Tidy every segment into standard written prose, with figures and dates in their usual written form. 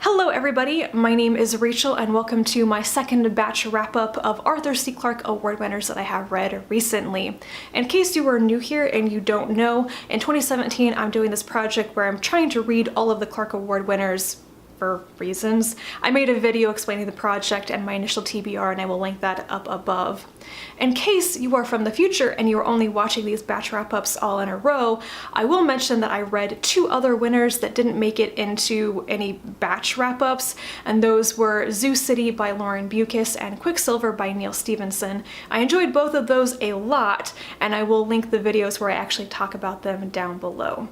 Hello everybody, my name is Rachel and welcome to my second batch wrap-up of Arthur C. Clarke Award winners that I have read recently. In case you are new here and you don't know, in 2017 I'm doing this project where I'm trying to read all of the Clarke Award winners for reasons. I made a video explaining the project and my initial TBR, and I will link that up above. In case you are from the future and you're only watching these batch wrap-ups all in a row, I will mention that I read two other winners that didn't make it into any batch wrap-ups, and those were Zoo City by Lauren Beukes and Quicksilver by Neal Stephenson. I enjoyed both of those a lot, and I will link the videos where I actually talk about them down below.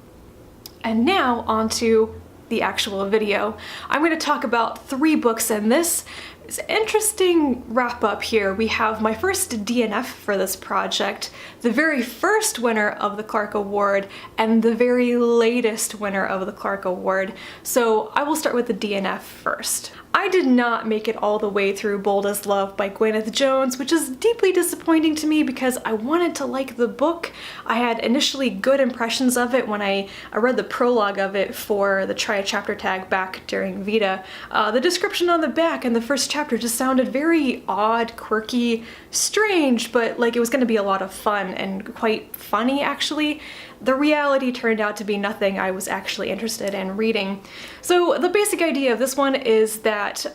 And now on to the actual video. I'm going to talk about three books in this. It's an interesting wrap up here. We have my first DNF for this project, the very first winner of the Clarke Award, and the very latest winner of the Clarke Award. So I will start with the DNF first. I did not make it all the way through Bold as Love by Gwyneth Jones, which is deeply disappointing to me because I wanted to like the book. I had initially good impressions of it when I read the prologue of it for the Try a Chapter tag back during Vita. The description on the back and the first chapter just sounded very odd, quirky, strange, but like it was going to be a lot of fun and quite funny actually. The reality turned out to be nothing I was actually interested in reading. So the basic idea of this one is that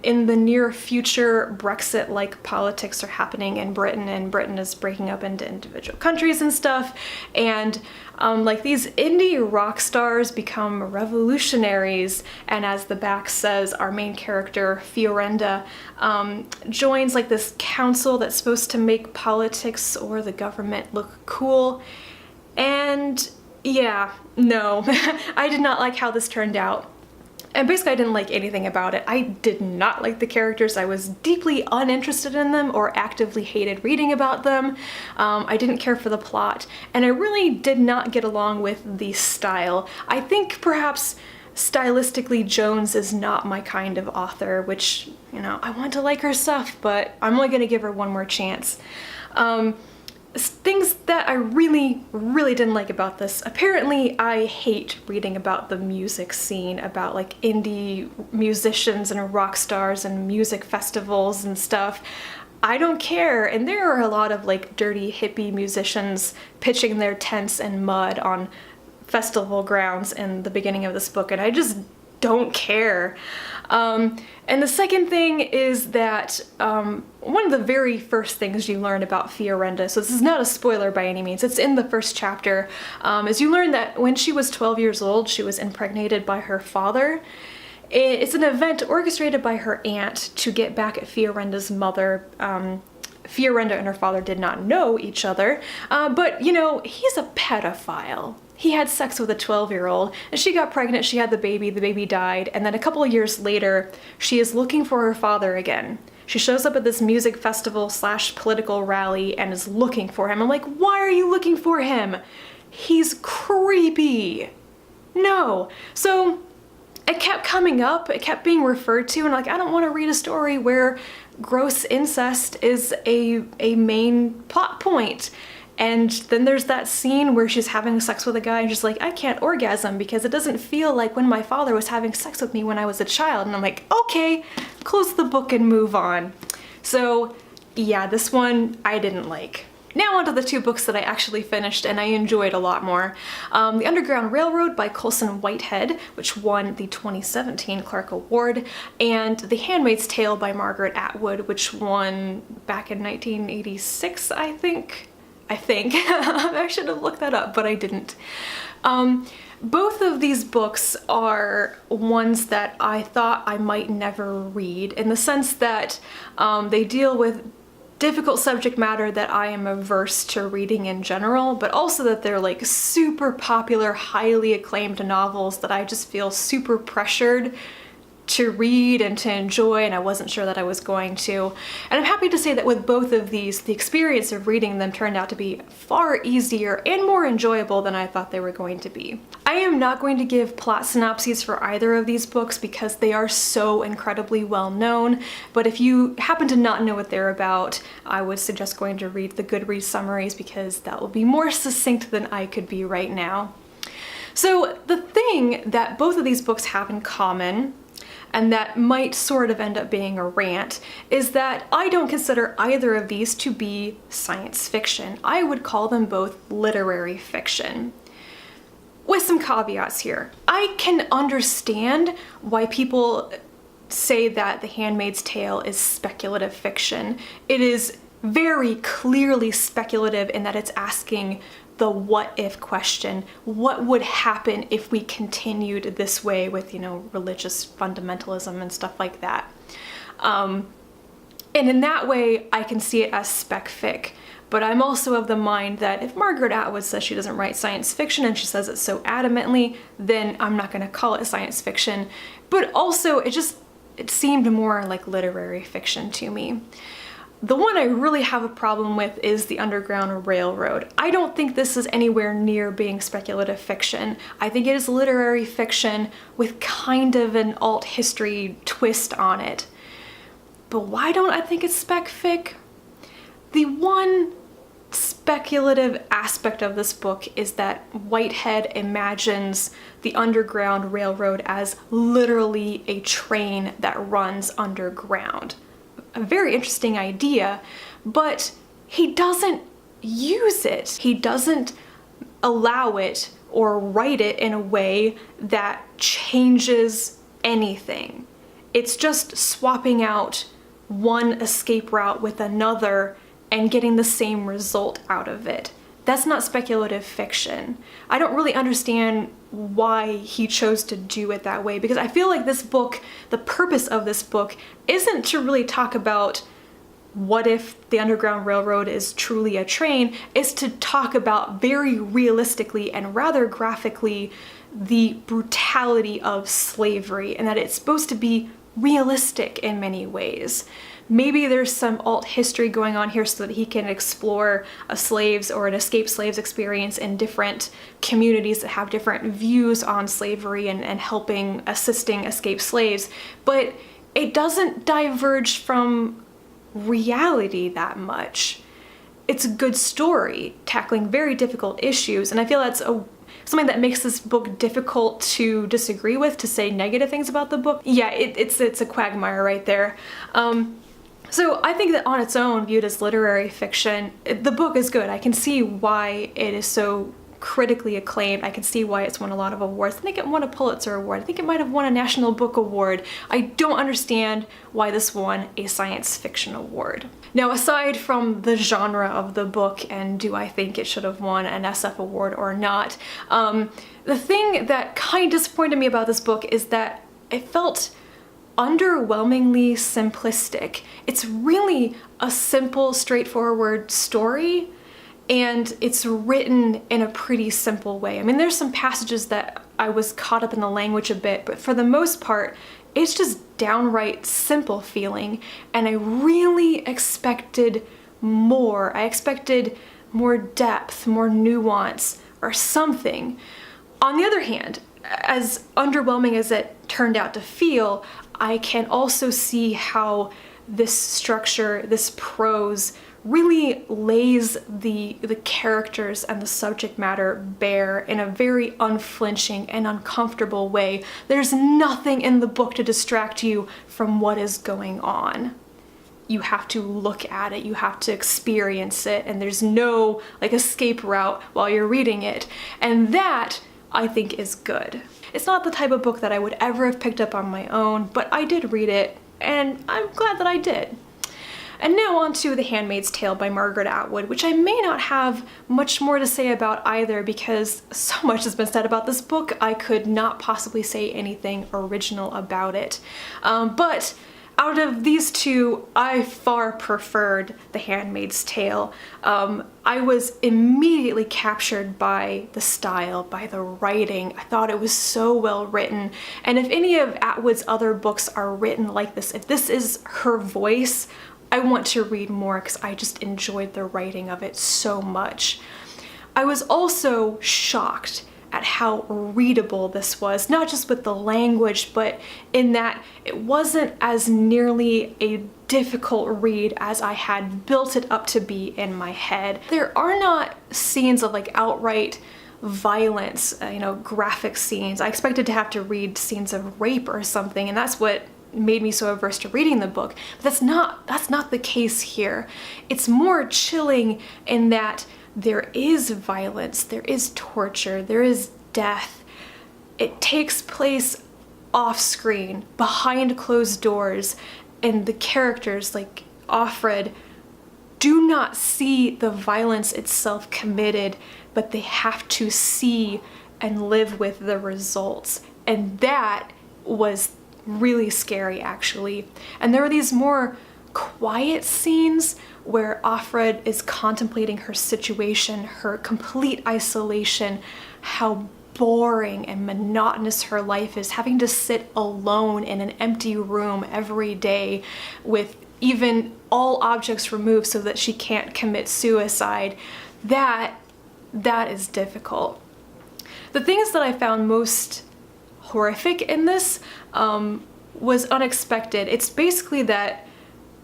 in the near future, Brexit-like politics are happening in Britain, and Britain is breaking up into individual countries and stuff, and like these indie rock stars become revolutionaries, and as the back says, our main character, Fiorenda, joins like this council that's supposed to make politics or the government look cool. And yeah, no, I did not like how this turned out. And basically I didn't like anything about it. I did not like the characters. I was deeply uninterested in them or actively hated reading about them. I didn't care for the plot, and I really did not get along with the style. I think perhaps stylistically Jones is not my kind of author, which, you know, I want to like her stuff, but I'm only gonna give her one more chance. Things that I really didn't like about this. Apparently I hate reading about the music scene, about like indie musicians and rock stars and music festivals and stuff. I don't care, and there are a lot of like dirty hippie musicians pitching their tents in mud on festival grounds in the beginning of this book, and I just don't care. And the second thing is that one of the very first things you learn about Fiorenda, so this is not a spoiler by any means, it's in the first chapter, is you learn that when she was 12 years old, she was impregnated by her father. It's an event orchestrated by her aunt to get back at Fiorenda's mother. Fiorenda and her father did not know each other, but you know, he's a pedophile. He had sex with a 12-year-old, and she got pregnant, she had the baby died, and then a couple of years later, she is looking for her father again. She shows up at this music festival / political rally and is looking for him. I'm like, why are you looking for him? He's creepy. No. So it kept coming up, it kept being referred to, and like, I don't want to read a story where gross incest is a main plot point. And then there's that scene where she's having sex with a guy and she's like, I can't orgasm because it doesn't feel like when my father was having sex with me when I was a child. And I'm like, okay, close the book and move on. So yeah, this one I didn't like. Now onto the two books that I actually finished and I enjoyed a lot more. The Underground Railroad by Colson Whitehead, which won the 2017 Clarke Award, and The Handmaid's Tale by Margaret Atwood, which won back in 1986, I think. I should have looked that up, but I didn't. Both of these books are ones that I thought I might never read, in the sense that they deal with difficult subject matter that I am averse to reading in general, but also that they're like super popular, highly acclaimed novels that I just feel super pressured to read and to enjoy, and I wasn't sure that I was going to. And I'm happy to say that with both of these, the experience of reading them turned out to be far easier and more enjoyable than I thought they were going to be. I am not going to give plot synopses for either of these books because they are so incredibly well known, but if you happen to not know what they're about, I would suggest going to read the Goodreads summaries because that will be more succinct than I could be right now. So the thing that both of these books have in common and that might sort of end up being a rant, is that I don't consider either of these to be science fiction. I would call them both literary fiction. With some caveats here. I can understand why people say that The Handmaid's Tale is speculative fiction. It is very clearly speculative in that it's asking the what if question. What would happen if we continued this way with, religious fundamentalism and stuff like that? And in that way, I can see it as spec fic. But I'm also of the mind that if Margaret Atwood says she doesn't write science fiction and she says it so adamantly, then I'm not going to call it science fiction. But also, it seemed more like literary fiction to me. The one I really have a problem with is The Underground Railroad. I don't think this is anywhere near being speculative fiction. I think it is literary fiction with kind of an alt history twist on it. But why don't I think it's spec fic? The one speculative aspect of this book is that Whitehead imagines the Underground Railroad as literally a train that runs underground. A very interesting idea, but he doesn't use it. He doesn't allow it or write it in a way that changes anything. It's just swapping out one escape route with another and getting the same result out of it. That's not speculative fiction. I don't really understand why he chose to do it that way, because I feel like this book, the purpose of this book, isn't to really talk about what if the Underground Railroad is truly a train. It's to talk about very realistically and rather graphically the brutality of slavery, and that it's supposed to be realistic in many ways. Maybe there's some alt history going on here so that he can explore a slave's or an escaped slave's experience in different communities that have different views on slavery and assisting escaped slaves. But it doesn't diverge from reality that much. It's a good story tackling very difficult issues, and I feel that's something that makes this book difficult to disagree with, to say negative things about the book. Yeah, it's a quagmire right there. So I think that on its own, viewed as literary fiction, the book is good. I can see why it is so critically acclaimed. I can see why it's won a lot of awards. I think it won a Pulitzer Award. I think it might have won a National Book Award. I don't understand why this won a science fiction award. Now, aside from the genre of the book and do I think it should have won an SF award or not, the thing that kind of disappointed me about this book is that it felt underwhelmingly simplistic. It's really a simple, straightforward story, and it's written in a pretty simple way. I mean, there's some passages that I was caught up in the language a bit, but for the most part, it's just downright simple feeling, and I really expected more. I expected more depth, more nuance, or something. On the other hand, as underwhelming as it turned out to feel, I can also see how this structure, this prose, really lays the characters and the subject matter bare in a very unflinching and uncomfortable way. There's nothing in the book to distract you from what is going on. You have to look at it, you have to experience it, and there's no escape route while you're reading it. And that, I think, is good. It's not the type of book that I would ever have picked up on my own, but I did read it, and I'm glad that I did. And now on to The Handmaid's Tale by Margaret Atwood, which I may not have much more to say about either because so much has been said about this book, I could not possibly say anything original about it. But out of these two, I far preferred The Handmaid's Tale. I was immediately captured by the style, by the writing. I thought it was so well written. And if any of Atwood's other books are written like this, if this is her voice, I want to read more because I just enjoyed the writing of it so much. I was also shocked at how readable this was, not just with the language, but in that it wasn't as nearly a difficult read as I had built it up to be in my head. There are not scenes of outright violence, graphic scenes. I expected to have to read scenes of rape or something, and that's what made me so averse to reading the book. But that's not the case here. It's more chilling in that there is violence, there is torture, there is death. It takes place off screen, behind closed doors, and the characters like Offred do not see the violence itself committed, but they have to see and live with the results. And that was really scary, actually. And there were these more quiet scenes where Offred is contemplating her situation, her complete isolation, how boring and monotonous her life is, having to sit alone in an empty room every day with even all objects removed so that she can't commit suicide. That is difficult. The things that I found most horrific in this was unexpected. It's basically that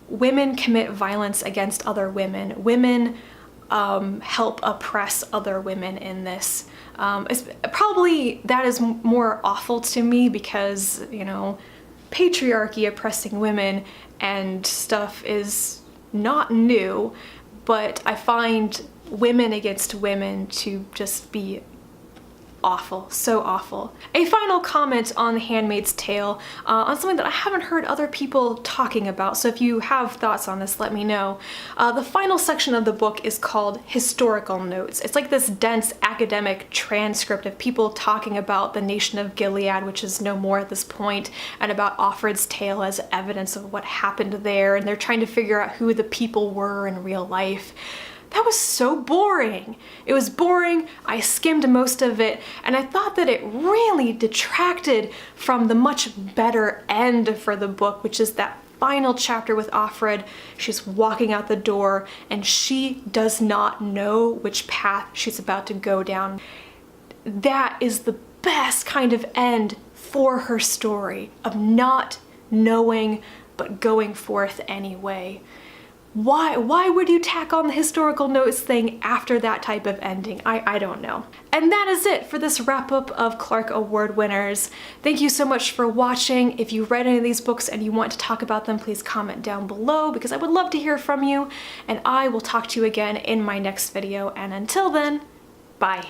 women commit violence against other women. Women help oppress other women in this. Probably that is more awful to me because, patriarchy oppressing women and stuff is not new, but I find women against women to just be awful, so awful. A final comment on The Handmaid's Tale, on something that I haven't heard other people talking about, so if you have thoughts on this, let me know. The final section of the book is called Historical Notes. It's like this dense academic transcript of people talking about the nation of Gilead, which is no more at this point, and about Offred's tale as evidence of what happened there, and they're trying to figure out who the people were in real life. That was so boring. It was boring, I skimmed most of it, and I thought that it really detracted from the much better end for the book, which is that final chapter with Offred. She's walking out the door and she does not know which path she's about to go down. That is the best kind of end for her story, of not knowing but going forth anyway. Why would you tack on the historical notes thing after that type of ending? I don't know. And that is it for this wrap up of Clarke Award winners. Thank you so much for watching. If you read any of these books and you want to talk about them, please comment down below because I would love to hear from you, and I will talk to you again in my next video. And until then, bye.